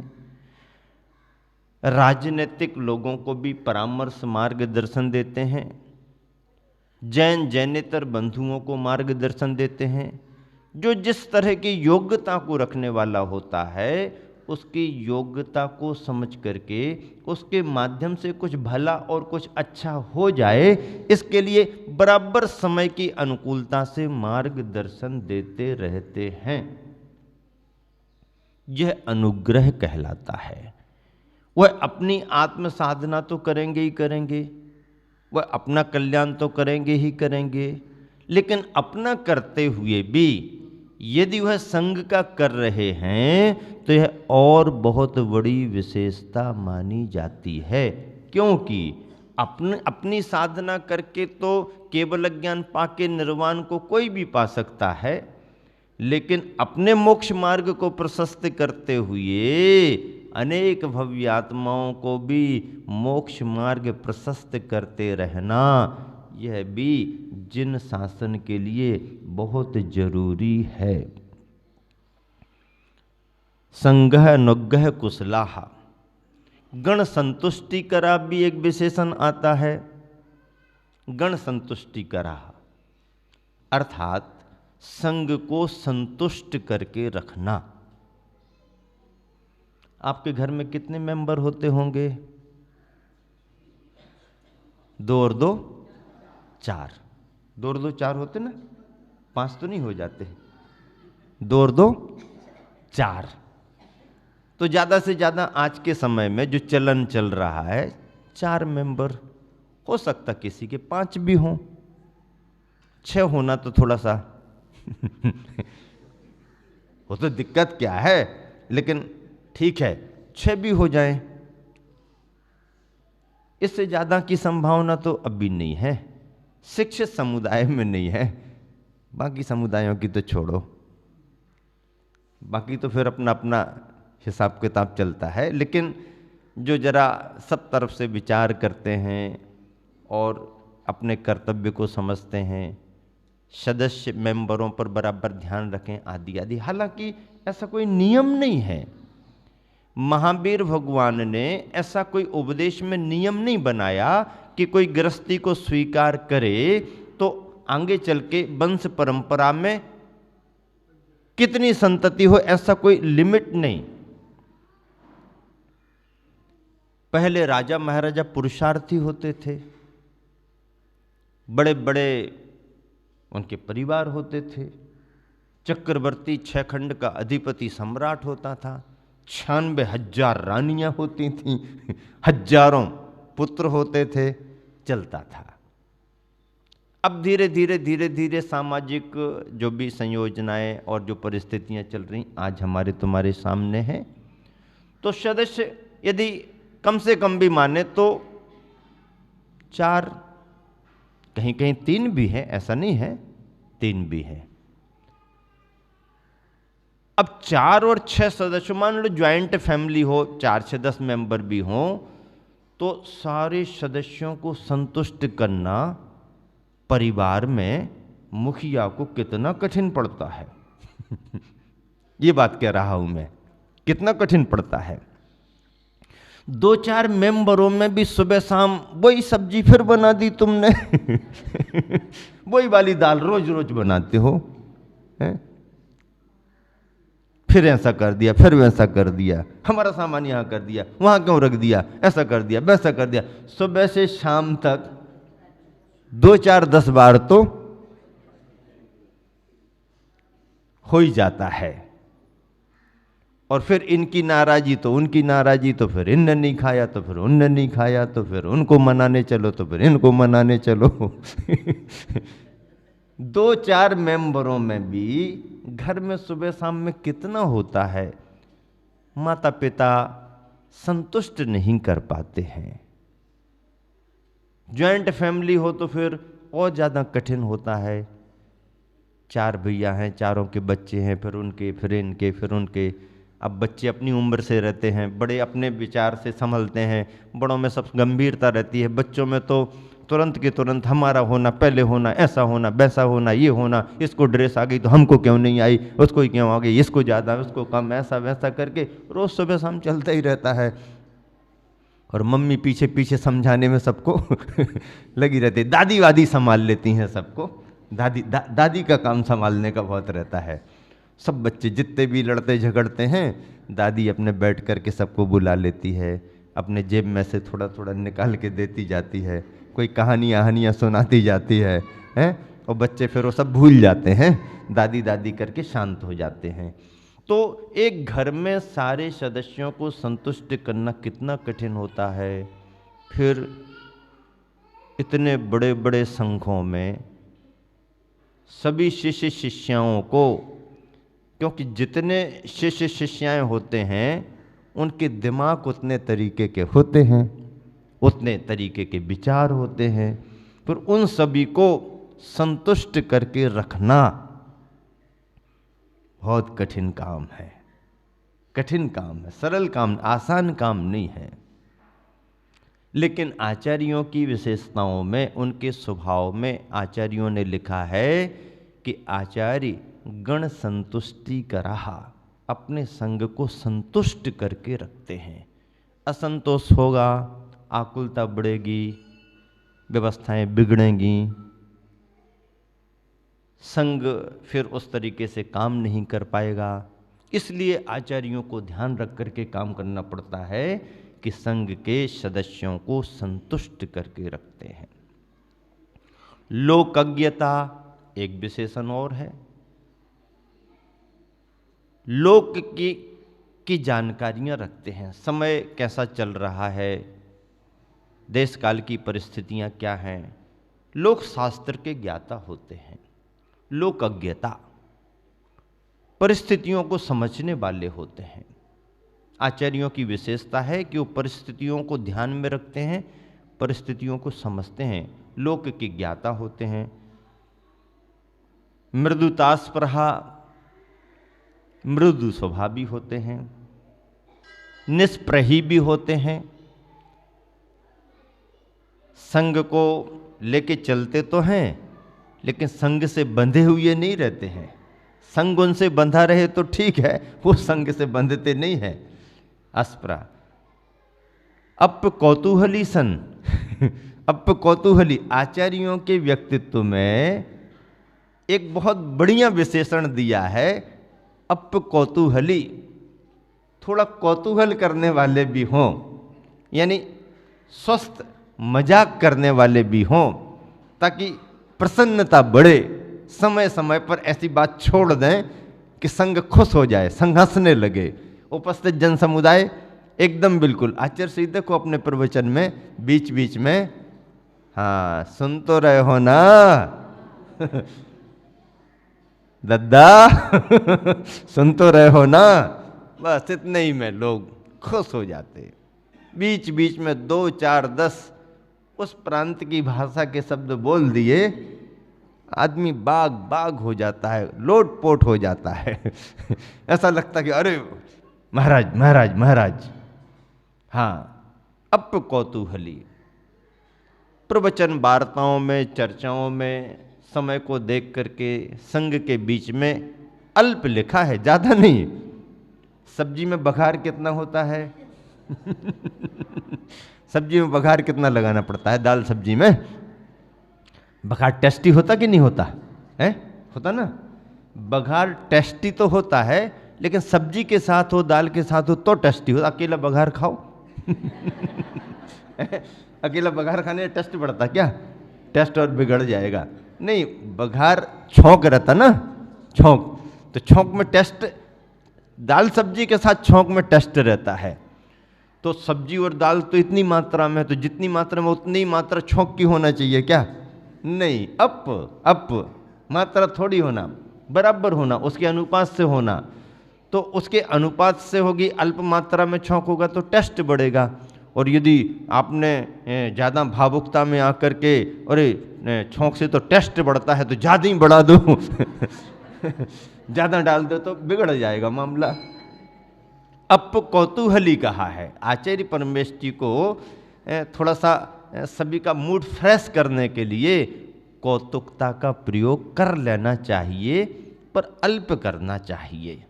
राजनीतिक लोगों को भी परामर्श मार्गदर्शन देते हैं, जैन जैनेतर बंधुओं को मार्गदर्शन देते हैं। जो जिस तरह की योग्यता को रखने वाला होता है उसकी योग्यता को समझ करके उसके माध्यम से कुछ भला और कुछ अच्छा हो जाए, इसके लिए बराबर समय की अनुकूलता से मार्गदर्शन देते रहते हैं। यह अनुग्रह कहलाता है। वह अपनी आत्म साधना तो करेंगे ही करेंगे, वह अपना कल्याण तो करेंगे ही करेंगे, लेकिन अपना करते हुए भी यदि वह संग का कर रहे हैं तो यह और बहुत बड़ी विशेषता मानी जाती है। क्योंकि अपनी साधना करके तो केवल ज्ञान पाके निर्वाण को कोई भी पा सकता है, लेकिन अपने मोक्ष मार्ग को प्रशस्त करते हुए अनेक भव्य आत्माओं को भी मोक्ष मार्ग प्रशस्त करते रहना, यह भी जिन शासन के लिए बहुत जरूरी है। संगह अनुग्रह कुशलाह, गण संतुष्टि करा भी एक विशेषण आता है। गण संतुष्टि करा अर्थात संग को संतुष्ट करके रखना। आपके घर में कितने मेंबर होते होंगे? 2 और 2 4, 2 और 2 4 होते ना, 5 तो नहीं हो जाते, 2 और 2 4। तो ज्यादा से ज्यादा आज के समय में जो चलन चल रहा है 4 मेंबर, हो सकता किसी के 5 भी हों, 6 होना तो थोड़ा सा वो तो दिक्कत क्या है, लेकिन ठीक है 6 भी हो जाएं, इससे ज्यादा की संभावना तो अभी नहीं है, शिक्षित समुदाय में नहीं है। बाकी समुदायों की तो छोड़ो, बाकी तो फिर अपना अपना हिसाब किताब चलता है, लेकिन जो जरा सब तरफ से विचार करते हैं और अपने कर्तव्य को समझते हैं, सदस्य मेंबरों पर बराबर ध्यान रखें आदि आदि। हालांकि ऐसा कोई नियम नहीं है, महावीर भगवान ने ऐसा कोई उपदेश में नियम नहीं बनाया कि कोई गृहस्थी को स्वीकार करे तो आगे चल के वंश परंपरा में कितनी संतति हो, ऐसा कोई लिमिट नहीं। पहले राजा महाराजा पुरुषार्थी होते थे, बड़े बड़े उनके परिवार होते थे, चक्रवर्ती 6 खंड का अधिपति सम्राट होता था, 96,000 रानियां होती थीं, हजारों पुत्र होते थे, चलता था। अब धीरे धीरे धीरे धीरे सामाजिक जो भी संयोजनाएं और जो परिस्थितियां चल रही आज हमारे तुम्हारे सामने हैं, तो सदस्य यदि कम से कम भी माने तो 4, कहीं कहीं 3 भी है, ऐसा नहीं है, 3 भी है। अब 4 और 6 सदस्य, मान लो ज्वाइंट फैमिली हो, 4 से 10 मेंबर भी हों, तो सारे सदस्यों को संतुष्ट करना परिवार में मुखिया को कितना कठिन पड़ता है ये बात कह रहा हूं मैं, कितना कठिन पड़ता है। 2-4 मेंबरों में भी सुबह शाम वही सब्जी फिर बना दी तुमने वही वाली दाल रोज रोज बनाते हो, है? फिर ऐसा कर दिया, फिर वैसा कर दिया, हमारा सामान यहां कर दिया, वहां क्यों रख दिया, ऐसा कर दिया, वैसा कर दिया, सुबह से शाम तक 2-4-10 बार तो हो ही जाता है। और फिर इनकी नाराजी तो उनकी नाराजी, तो फिर इनने नहीं खाया, तो फिर उनने नहीं खाया, तो फिर उनको मनाने चलो, तो फिर इनको मनाने चलो। 2-4 मेंबरों में भी घर में सुबह शाम में कितना होता है, माता पिता संतुष्ट नहीं कर पाते हैं। ज्वाइंट फैमिली हो तो फिर और ज़्यादा कठिन होता है। 4 भैया हैं, चारों के बच्चे हैं, फिर उनके, फिर इनके, फिर उनके। अब बच्चे अपनी उम्र से रहते हैं, बड़े अपने विचार से संभलते हैं, बड़ों में सब गंभीरता रहती है, बच्चों में तो तुरंत के तुरंत हमारा होना, पहले होना, ऐसा होना, वैसा होना, ये होना, इसको ड्रेस आ गई तो हमको क्यों नहीं आई, उसको ही क्यों आ गई, इसको ज़्यादा, उसको कम, ऐसा वैसा करके रोज़ सुबह शाम चलता ही रहता है। और मम्मी पीछे पीछे समझाने में सबको लगी रहती है। दादी वादी संभाल लेती हैं सबको, दादी का काम संभालने का बहुत रहता है। सब बच्चे जितने भी लड़ते झगड़ते हैं, दादी अपने बैठ करके सबको बुला लेती है, अपने जेब में से थोड़ा थोड़ा निकाल के देती जाती है, कोई कहानियाँ सुनाती जाती है, हैं? और बच्चे फिर वो सब भूल जाते हैं, दादी दादी करके शांत हो जाते हैं। तो एक घर में सारे सदस्यों को संतुष्ट करना कितना कठिन होता है। फिर इतने बड़े बड़े संघों में सभी शिष्य शिष्याओं को, क्योंकि जितने शिष्य शिष्याएं होते हैं उनके दिमाग उतने तरीके के होते हैं, उतने तरीके के विचार होते हैं, फिर उन सभी को संतुष्ट करके रखना बहुत कठिन काम है। कठिन काम है, सरल काम, आसान काम नहीं है। लेकिन आचार्यों की विशेषताओं में, उनके स्वभाव में आचार्यों ने लिखा है कि आचार्य गण संतुष्टि कराहा, अपने संग को संतुष्ट करके रखते हैं। असंतोष होगा, आकुलता बढ़ेगी, व्यवस्थाएं बिगड़ेंगी, संग फिर उस तरीके से काम नहीं कर पाएगा। इसलिए आचार्यों को ध्यान रख करके काम करना पड़ता है कि संघ के सदस्यों को संतुष्ट करके रखते हैं। लोकज्ञता एक विशेषण और है। लोक की जानकारियां रखते हैं, समय कैसा चल रहा है, देश काल की परिस्थितियां क्या हैं, लोक शास्त्र के ज्ञाता होते हैं। लोकज्ञता, परिस्थितियों को समझने वाले होते हैं। आचार्यों की विशेषता है कि वो परिस्थितियों को ध्यान में रखते हैं, परिस्थितियों को समझते हैं, लोक के ज्ञाता होते हैं। मृदुतास्पृहा, मृदु स्वभावी होते हैं, निष्प्रही भी होते हैं। संग को लेके चलते तो हैं, लेकिन संग से बंधे हुए नहीं रहते हैं। संग उनसे बंधा रहे तो ठीक है, वो संग से बंधते नहीं है। अस्परा अप कौतूहली सन अप कौतूहली, आचार्यों के व्यक्तित्व में एक बहुत बढ़िया विशेषण दिया है, अप कौतूहली। थोड़ा कौतूहल करने वाले भी हों, यानी स्वस्थ मजाक करने वाले भी हों, ताकि प्रसन्नता बढ़े। समय समय पर ऐसी बात छोड़ दें कि संघ खुश हो जाए, संघ हंसने लगे। उपस्थित जन समुदाय एकदम बिल्कुल आचार्य श्री देखो अपने प्रवचन में बीच बीच में, हाँ सुन तो रहे हो ना दद्दा सुन तो रहे हो ना, बस इतने ही में लोग खुश हो जाते। बीच बीच में 2, 4, 10 उस प्रांत की भाषा के शब्द बोल दिए, आदमी बाग बाग हो जाता है, लोटपोट हो जाता है ऐसा लगता है कि अरे महाराज महाराज महाराज। हाँ, अप कौतूहली, प्रवचन वार्ताओं में, चर्चाओं में समय को देख करके संघ के बीच में अल्प लिखा है, ज्यादा नहीं। सब्जी में बघार कितना होता है सब्जी में बघार कितना लगाना पड़ता है, दाल सब्जी में बघार टेस्टी होता कि नहीं होता है? होता ना। बघार टेस्टी तो होता है, लेकिन सब्जी के साथ हो, दाल के साथ हो तो टेस्टी होता। अकेला बघार खाओ अकेला बघार खाने में टेस्ट बढ़ता क्या? टेस्ट और बिगड़ जाएगा। नहीं, बघार छौंक रहता ना, छौंक, तो छौंक में टेस्ट दाल सब्जी के साथ छौंक में टेस्ट रहता है। तो सब्जी और दाल तो इतनी मात्रा में है, तो जितनी मात्रा में उतनी ही मात्रा छौंक की होना चाहिए क्या? नहीं, अप मात्रा थोड़ी होना, बराबर होना, उसके अनुपात से होना। तो उसके अनुपात से होगी, अल्प मात्रा में छौंक होगा तो टेस्ट बढ़ेगा। और यदि आपने ज़्यादा भावुकता में आकर के अरे छौंक से तो टेस्ट बढ़ता है तो ज़्यादा ही बढ़ा दो ज़्यादा डाल दो तो बिगड़ जाएगा मामला। अप कौतूहली कहा है आचार्य परमेश जी को, थोड़ा सा सभी का मूड फ्रेश करने के लिए कौतुकता का प्रयोग कर लेना चाहिए, पर अल्प करना चाहिए,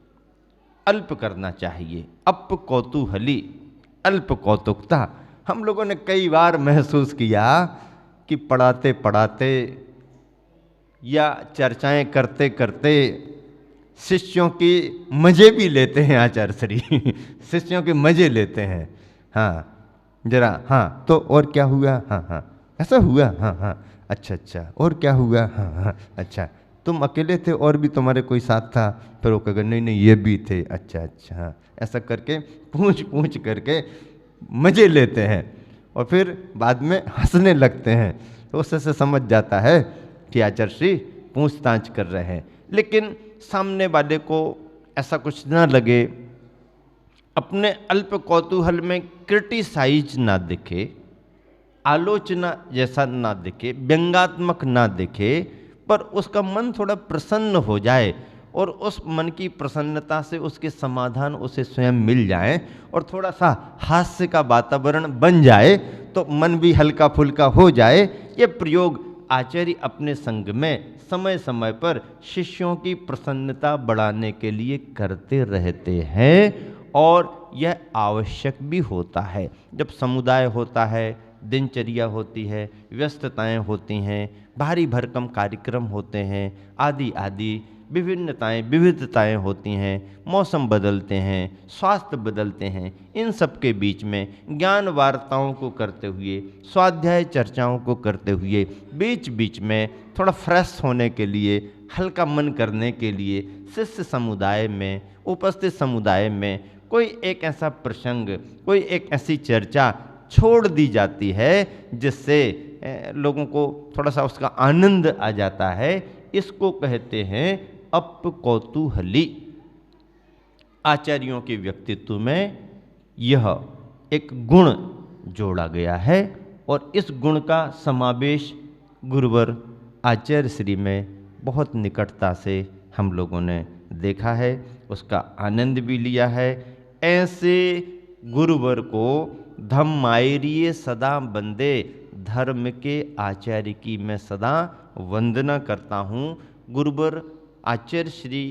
अल्प करना चाहिए। अप कौतूहली, अल्प कौतुकता। हम लोगों ने कई बार महसूस किया कि पढ़ाते पढ़ाते या चर्चाएं करते करते शिष्यों की मज़े भी लेते हैं आचार्य श्री शिष्यों के मज़े लेते हैं। हाँ जरा, हाँ तो और क्या हुआ? हाँ हाँ ऐसा हुआ, हाँ हाँ अच्छा अच्छा, और क्या हुआ? हाँ हाँ अच्छा, तुम अकेले थे और भी तुम्हारे कोई साथ था? फिर वो कहेगा नहीं नहीं ये भी थे, अच्छा अच्छा, हाँ। ऐसा करके पूछ पूछ करके मज़े लेते हैं और फिर बाद में हंसने लगते हैं। तो उससे से समझ जाता है कि आचार्य श्री पूछताछ कर रहे हैं। लेकिन सामने वाले को ऐसा कुछ ना लगे, अपने अल्प कौतूहल में क्रिटिसाइज ना दिखे, आलोचना जैसा ना दिखे, व्यंगात्मक ना दिखे, पर उसका मन थोड़ा प्रसन्न हो जाए और उस मन की प्रसन्नता से उसके समाधान उसे स्वयं मिल जाए और थोड़ा सा हास्य का वातावरण बन जाए तो मन भी हल्का फुल्का हो जाए। ये प्रयोग आचार्य अपने संग में समय समय पर शिष्यों की प्रसन्नता बढ़ाने के लिए करते रहते हैं और यह आवश्यक भी होता है। जब समुदाय होता है, दिनचर्या होती है, व्यस्तताएं होती हैं, भारी भरकम कार्यक्रम होते हैं, आदि आदि विविधताएं होती हैं, मौसम बदलते हैं, स्वास्थ्य बदलते हैं, इन सब के बीच में ज्ञान वार्ताओं को करते हुए, स्वाध्याय चर्चाओं को करते हुए, बीच बीच में थोड़ा फ्रेश होने के लिए, हल्का मन करने के लिए शिष्य समुदाय में, उपस्थित समुदाय में कोई एक ऐसा प्रसंग, कोई एक ऐसी चर्चा छोड़ दी जाती है जिससे लोगों को थोड़ा सा उसका आनंद आ जाता है। इसको कहते हैं अप कौतूहली। आचार्यों के व्यक्तित्व में यह एक गुण जोड़ा गया है और इस गुण का समावेश गुरुवर आचार्य श्री में बहुत निकटता से हम लोगों ने देखा है, उसका आनंद भी लिया है। ऐसे गुरुवर को धम्मायरिये सदा बंदे, धर्म के आचार्य की मैं सदा वंदना करता हूँ। गुरुवर आचार्य श्री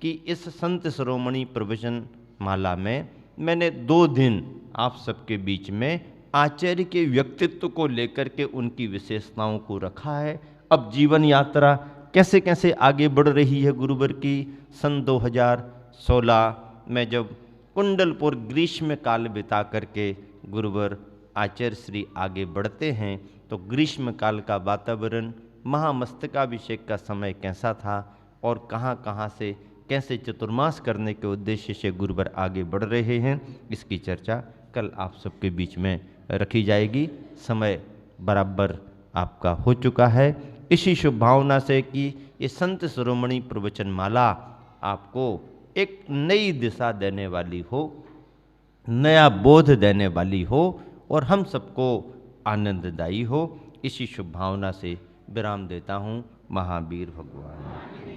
की इस संत शिरोमणि प्रवचन माला में मैंने 2 दिन आप सबके बीच में आचार्य के व्यक्तित्व को लेकर के उनकी विशेषताओं को रखा है। अब जीवन यात्रा कैसे कैसे आगे बढ़ रही है गुरुवर की। सन 2016 में जब कुंडलपुर ग्रीष्म काल बिता करके गुरुवर आचार्य श्री आगे बढ़ते हैं तो ग्रीष्म काल का वातावरण, महामस्तकाभिषेक का समय कैसा था और कहाँ कहाँ से कैसे चतुर्मास करने के उद्देश्य से गुरुवर आगे बढ़ रहे हैं, इसकी चर्चा कल आप सबके बीच में रखी जाएगी। समय बराबर आपका हो चुका है। इसी शुभ भावना से कि ये संत शिरोमणि प्रवचन माला आपको एक नई दिशा देने वाली हो, नया बोध देने वाली हो और हम सबको आनंददायी हो, इसी शुभ भावना से विराम देता हूँ। महावीर भगवान।